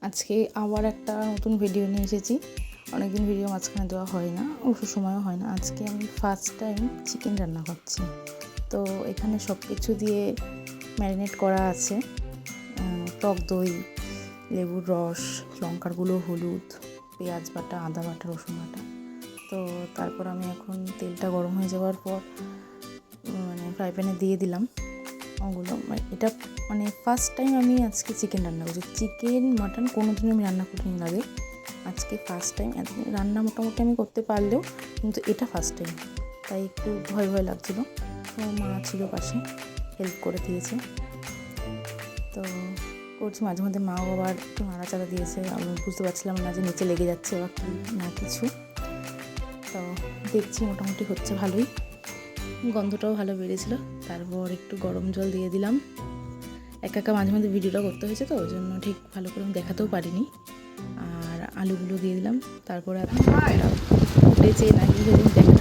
আজকে আবার একটা নতুন ভিডিও নিয়ে এসেছি। অনেকদিন ভিডিও মাঝখানে দেওয়া হয় না, অবশ্য সময়ও হয় না। আজকে আমি ফার্স্ট টাইম চিকেন রান্না করছি। তো এখানে সব কিছু দিয়ে ম্যারিনেট করা আছে, টক দই, লেবুর রস, লঙ্কার গুঁড়ো, হলুদ, পেঁয়াজ বাটা, আদা বাটা, রসুন বাটা। তো তারপর আমি এখন তেলটা গরম হয়ে যাওয়ার পর ফ্রাই প্যানে দিয়ে দিলাম ওগুলো। এটা ফার্স্ট টাইম আমি আজকে চিকেন রান্না করছি। চিকেন মাটন কোনো দিনও আমি রান্না করিনি আগে, আজকে ফার্স্ট টাইম। এতদিন রান্না মোটামুটি আমি করতে পারলেও কিন্তু এটা ফার্স্ট টাইম, তাই একটু ভয় ভয় লাগছিলো। তো মা ছিল পাশে, হেল্প করে দিয়েছে। তো করছি, মাঝে মধ্যে মাও আবার একটু নাড়াচাড়া দিয়েছে। আমি বুঝতে পারছিলাম না যে নিচে লেগে যাচ্ছে বা কি না কিছু। তো দেখছি মোটামুটি হচ্ছে ভালোই, গন্ধটাও ভালো বেরিয়েছিল। তারপর একটু গরম জল দিয়ে দিলাম। একা মাঝে মাঝে ভিডিওটা করতে হয়েছে, তো ওই জন্য ঠিক ভালো করে আমি দেখাতেও পারিনি। আর আলুগুলো দিয়ে দিলাম। তারপরে উঠেছে নাকি সেদিন দেখাতে